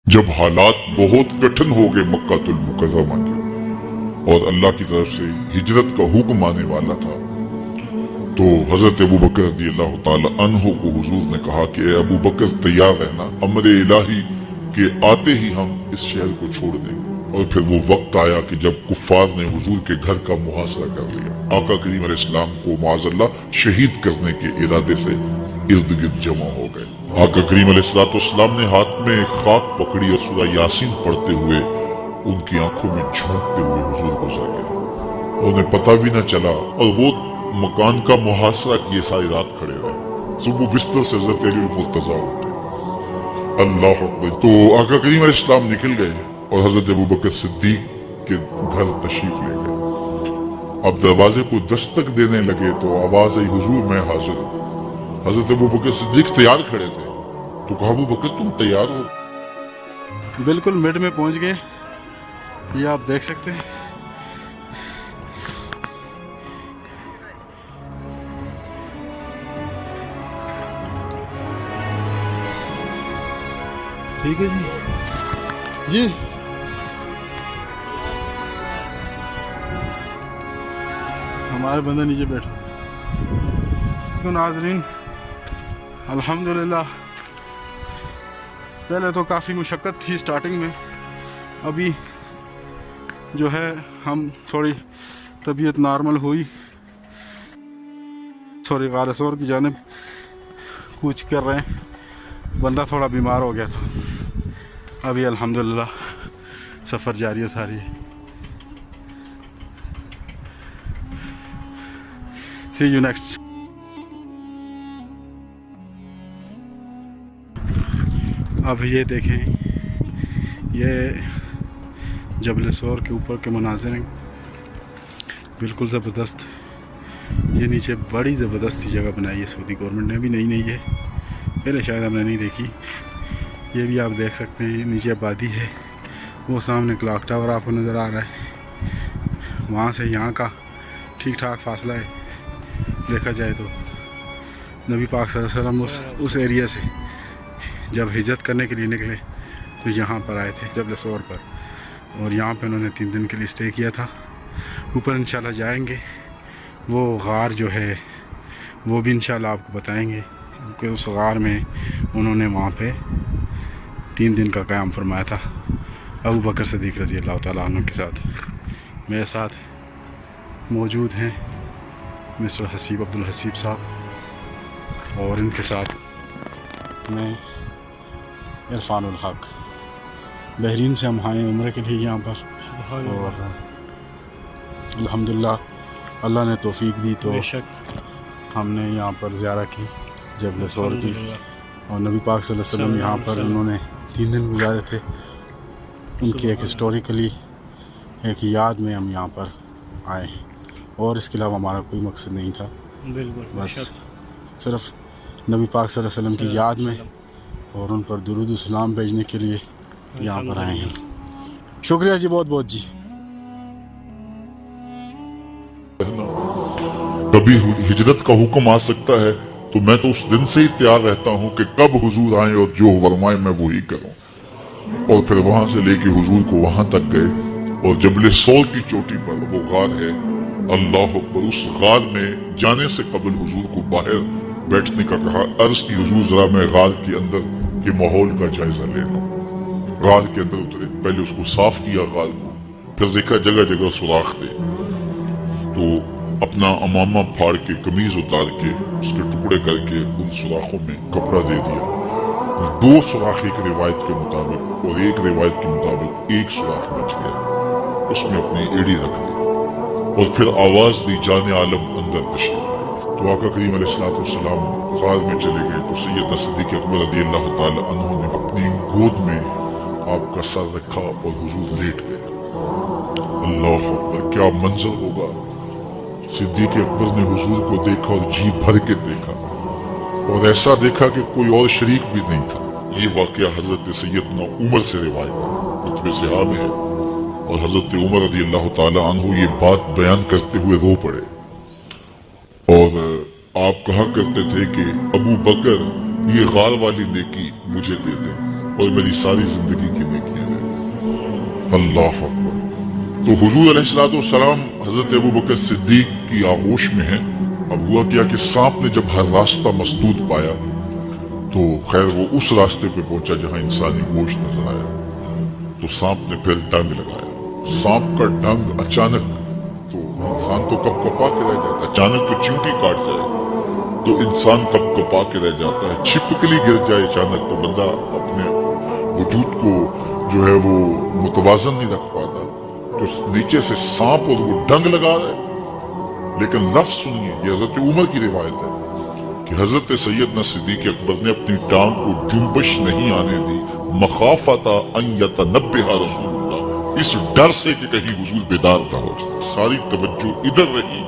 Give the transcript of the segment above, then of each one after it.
جب حالات بہت کٹھن ہو گئے مکہ المکرمہ کے اور اللہ کی طرف سے ہجرت کا حکم آنے والا تھا، تو حضرت ابوبکر رضی اللہ تعالی عنہ کو حضور نے کہا کہ اے ابوبکر تیار رہنا، امر الہی کہ آتے ہی ہم اس شہر کو چھوڑ دیں گے۔ اور پھر وہ وقت آیا کہ جب کفار نے حضور کے گھر کا محاصرہ کر لیا، آقا کریم علیہ السلام کو معاذ اللہ شہید کرنے کے ارادے سے ارد گرد جمع ہو گئے۔ آقا کریم علیہ السلام نے ہاتھ میں خاک پکڑی اور سورہ یاسین پڑھتے ہوئے ان کی آنکھوں میں جھونکتے ہوئے حضور گزر گئے، انہیں پتہ بھی نہ چلا، اور وہ مکان کا محاصرہ کیے ساری رات کھڑے رہے۔ صبح بستر سے حضرت علی المرتضیٰ اٹھے، اللہ اکبر، تو آقا کریم علیہ السلام نکل گئے اور حضرت ابوبکر صدیق کے گھر تشریف لے گئے۔ اب دروازے کو دستک دینے لگے تو آواز آئی، حضور میں حاضر ہوں۔ حضرت ابوبکر صدیق تیار کھڑے تھے، تو کہا ابوبکر تم تیار ہو؟ بالکل مڈ میں پہنچ گئے، یہ آپ دیکھ سکتے ہیں۔ ٹھیک ہے جی ہمارے بندہ نیچے بیٹھا۔ تو ناظرین الحمدللہ پہلے تو کافی مشقت تھی سٹارٹنگ میں، ابھی جو ہے ہم تھوڑی طبیعت نارمل ہوئی، تھوڑی غار سور کی جانب کوچ کر رہے ہیں، بندہ تھوڑا بیمار ہو گیا تھا، ابھی الحمدللہ سفر جاری ہے ساری۔ See you next۔ اب یہ دیکھیں، یہ جبل سور کے اوپر کے مناظر ہیں، بالکل زبردست۔ یہ نیچے بڑی زبردست جگہ بنائی ہے سعودی گورنمنٹ نے، ابھی نئی ہے، پہلے شاید ہم نے نہیں دیکھی۔ یہ بھی آپ دیکھ سکتے ہیں، نیچے آبادی ہے، وہ سامنے کلاک ٹاور آپ کو نظر آ رہا ہے، وہاں سے یہاں کا ٹھیک ٹھاک فاصلہ ہے دیکھا جائے تو۔ نبی پاک صلی اللہ علیہ وسلم اس ایریا سے جب ہجرت کرنے کے لیے نکلے تو یہاں پر آئے تھے جبل سور پر، اور یہاں پہ انہوں نے 3 دن کے لیے اسٹے کیا تھا۔ اوپر انشاءاللہ جائیں گے، وہ غار جو ہے وہ بھی انشاءاللہ آپ کو بتائیں گے، کیونکہ اس غار میں انہوں نے وہاں پہ 3 دن کا قیام فرمایا تھا ابوبکر صدیق رضی اللہ تعالیٰ عنہ کے ساتھ۔ میرے ساتھ موجود ہیں مسٹر حسیب عبدالحسیب صاحب، اور ان کے ساتھ میں عرفان الحق۔ بحرین سے ہم آئے عمرے کے لیے یہاں پر، اور الحمدللہ اللہ نے توفیق دی تو ہم نے یہاں پر زیارہ کی جبل سور کی، اور نبی پاک صلی اللہ علیہ وسلم یہاں پر انہوں نے 3 دن گزارے تھے، ان کی ایک ہسٹوریکلی ایک یاد میں ہم یہاں پر آئے ہیں، اور اس کے علاوہ ہمارا کوئی مقصد نہیں تھا، بس صرف نبی پاک صلی اللہ علیہ وسلم کی یاد میں اور ان پر درود و سلام بھیجنے کے لیے یہاں پر آئے ہیں۔ شکریہ جی، بہت بہت جی۔ کبھی ہجرت کا حکم آ سکتا ہے تو میں تو اس دن سے ہی تیار رہتا ہوں کہ کب حضور آئیں اور جو فرمائے میں وہی کروں۔ اور پھر وہاں سے لے کے حضور کو وہاں تک گئے، اور جبل سور کی چوٹی پر وہ غار ہے، اللہ اکبر، اس غار میں جانے سے قبل حضور کو باہر بیٹھنے کا کہا، عرض کی حضور ذرا میں غار کے اندر کے ماحول کا جائزہ لے لوں۔ غار کے اندر اترے، پہلے اس کو صاف کیا غار کو، پھر دیکھا جگہ جگہ سوراخ تھے، تو اپنا امامہ پھاڑ کے قمیض اتار کے اس کے ٹکڑے کر کے ان سوراخوں میں کپڑا دے دیا۔ 2 سوراخ ایک روایت کے مطابق، اور ایک روایت کے مطابق 1 سوراخ بچ گیا، اس میں اپنی ایڑی رکھ دی، اور پھر آواز دی، جان عالم اندر تشریف۔ تو آقا کریم علیہ السلام غار میں چلے گئے، تو سیدنا صدیق اکبر رضی اللہ تعالی عنہ نے اپنی گود میں آپ کا سر رکھا اور حضور لیٹ گئے۔ اللہ اکبر، کیا منظر ہوگا! صدیق اکبر نے حضور کو دیکھا اور جی بھر کے دیکھا، اور ایسا دیکھا کہ کوئی اور شریک بھی نہیں تھا۔ یہ واقعہ حضرت سیدنا عمر سے روایت ہے، کتب صحاح میں ہے، اور حضرت عمر رضی اللہ تعالی عنہ یہ بات بیان کرتے ہوئے رو پڑے، اور آپ کہا کرتے تھے کہ ابو بکر یہ غار والی نیکی مجھے دے دے اور میری ساری زندگی کی نیکیاں دے دے۔ اللہ اکبر۔ تو حضور علیہ السلام حضرت ابو بکر صدیق کی آغوش میں ہیں۔ اب ہوا کیا کہ سانپ نے جب ہر راستہ مسدود پایا تو خیر وہ اس راستے پہ پہنچا جہاں انسانی گوشت نظر آیا، تو سانپ نے پھر ڈنگ لگایا۔ سانپ کا ڈنگ اچانک، تو انسان تو کپ کپا کے رہ جاتا ہے، اچانک تو چیونٹی کاٹ جائے تو انسان کپ کپا کے رہ جاتا ہے، چھپکلی گر جائے اچانک تو بندہ اپنے وجود کو جو ہے وہ متوازن نہیں رکھ پاتا، تو نیچے سے سانپ اور وہ ڈنگ لگا رہا ہے۔ لیکن لفظ سنیے، یہ حضرت عمر کی روایت ہے کہ حضرت سیدنا صدیق اکبر نے اپنی ٹانگ کو جنبش نہیں آنے دی، مخافتا ان یتنبہ رسول اللہ، اس ڈر سے کہ کہیں حضور بیدار نہ ہو جائے۔ ساری توجہ ادھر رہی،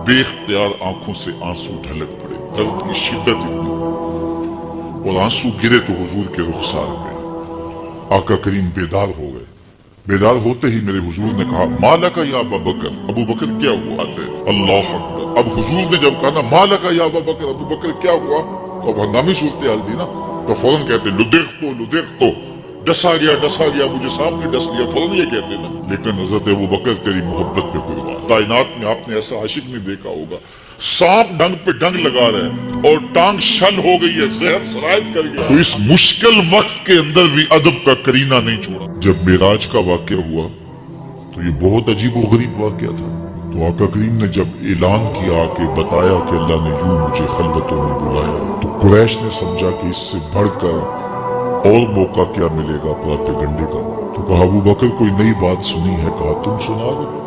بے اختیار آنکھوں سے آنسو ڈھلک پڑے، درد کی شدت اتنی، اور آنسو گرے تو حضور کے رخسار پہ آقا کریم بیدار ہو گئے۔ بیدار ہوتے ہی میرے حضور نے کہا مالک یا ابا بکر، ابو بکر کیا ہوا؟ اللہ اکبر۔ اب حضور نے جب کہا نا مالک یا ابا بکر، ابو بکر کیا ہوا، تو اب ہنگامی صورتحال دی نا، تو فوراً کہتے لدغتو، ڈسا گیا مجھے سانپ نے ڈس لیا، فوراً یہ کہتے نا۔ لیکن حضرت ابو بکر تیری محبت پہ قربان، کائنات میں آپ نے ایسا عاشق نہیں دیکھا ہوگا، سانپ ڈنگ پہ ڈنگ لگا رہا ہے اور ٹانگ شل ہو گئی ہے، زہر سرایت کر گیا، تو اس مشکل وقت کے اندر بھی ادب کا کرینہ نہیں چھوڑا۔ جب معراج کا واقعہ ہوا تو یہ بہت عجیب و غریب واقعہ تھا۔ تو آقا کریم نے جب اعلان کیا کہ بتایا کہ اللہ نے یوں مجھے خلوتوں میں بلایا، تو قریش نے سمجھا کہ اس سے بڑھ کر اور موقع کیا ملے گا پروپیگنڈے کا۔ تو کہا ابو بکر کوئی نئی بات سنی ہے؟ کہا تم سنا دو۔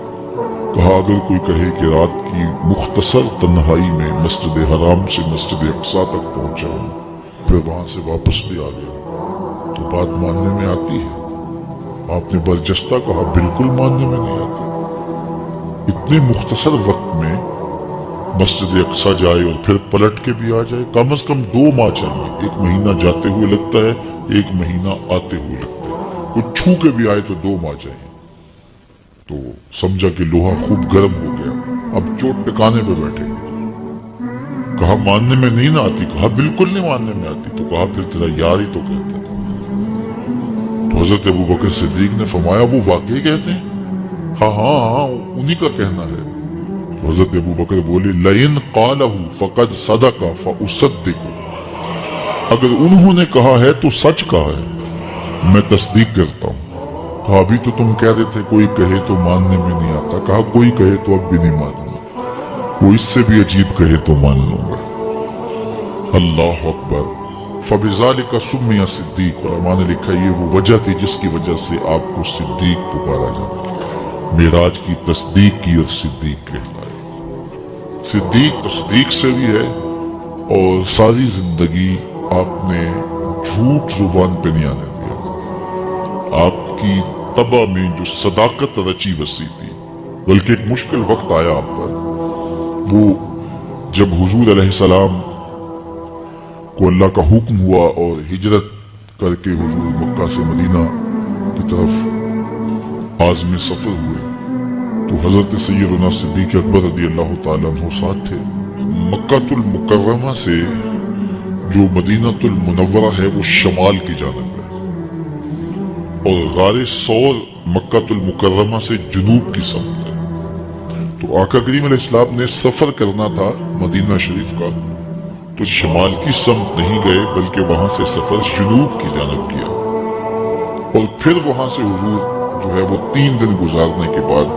کہا اگر کوئی کہے کہ رات کی مختصر تنہائی میں مسجد حرام سے مسجد اقصی تک پہنچا ہوں، پھر وہاں سے واپس بھی آ گیا، تو بات ماننے میں آتی ہے؟ آپ نے برجستہ کہا بالکل ماننے میں نہیں آتی۔ اتنے مختصر وقت میں مسجد اقصی جائے اور پھر پلٹ کے بھی آ جائے، کم از کم 2 ماہ چاہیے، 1 مہینہ جاتے ہوئے لگتا ہے، 1 مہینہ آتے ہوئے لگتا ہے، کوئی چھو کے بھی آئے تو 2 ماہ چاہیے۔ تو سمجھا کہ لوہا خوب گرم ہو گیا، اب چوٹ ٹکانے پہ بیٹھے گے۔ کہا ماننے میں نہیں نہ آتی؟ کہا بالکل نہیں ماننے میں آتی۔ تو کہا پھر تیرا یار ہی تو کہتا ہے۔ تو حضرت ابو بکر صدیق نے فرمایا وہ واقعی کہتے ہیں؟ ہاں انہی کا کہنا ہے۔ تو حضرت ابو بکر بولے لئن قالہ فقد صدق فاصدق، اگر انہوں نے کہا ہے تو سچ کہا ہے، میں تصدیق کرتا ہوں۔ کہا ابھی تو تم کہہ رہے تھے کوئی کہے تو ماننے میں نہیں آتا، کہا کوئی کہے تو اب بھی نہیں مانوں گا، وہ اس سے بھی عجیب کہے تو مان لوں گا۔ اللہ اکبر۔ فبذالک سمی صدیق، علماء نے لکھا یہ وہ وجہ تھی جس کی وجہ سے آپ کو صدیق پکارا جاتا ہے، معراج کی تصدیق کی اور صدیق کہتا ہے۔ صدیق تصدیق سے بھی ہے، اور ساری زندگی آپ نے جھوٹ زبان پہ نہیں آنے دیا۔ آپ کی طبع میں جو صداقت رچی بسی تھی، بلکہ ایک مشکل وقت آیا آپ پر، وہ جب حضور علیہ السلام کو اللہ کا حکم ہوا اور ہجرت کر کے حضور مکہ سے مدینہ کی طرف عازم سفر ہوئے، تو حضرت سیدنا صدیق اکبر رضی اللہ تعالیٰ عنہ ساتھ تھے۔ مکہ المکرمہ سے جو مدینہ المنورہ ہے وہ شمال کی جانب ہے، اور غار ثور مکہ المکرمہ سے جنوب کی سمت ہے۔ تو آقا کریم علیہ السلام نے سفر کرنا تھا مدینہ شریف کا، تو شمال کی سمت نہیں گئے بلکہ وہاں سے سفر جنوب کی جانب کیا، اور پھر وہاں سے حضور جو ہے وہ 3 دن گزارنے کے بعد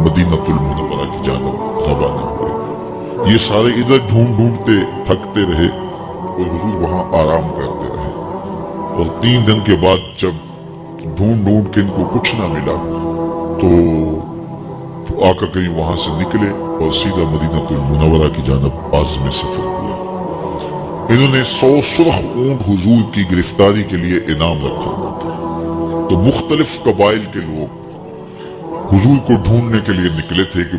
مدینہ المنورہ کی جانب روانہ ہوئے۔ یہ سارے ادھر ڈھونڈتے تھکتے رہے اور حضور وہاں آرام کرتے رہے، اور 3 دن کے بعد جب ڈھونڈ کے ان کو کچھ نہ ملا تو آقا کریم وہاں سے نکلے اور سیدھا مدینہ المنورہ کی جانب عازم سفر ہوا۔ انہوں نے 100 سرخ اونٹ حضور کی گرفتاری کے لیے انعام رکھا ہوا تھا۔ تو مختلف قبائل کے لوگ حضور کو ڈھونڈنے کے لیے نکلے تھے کہ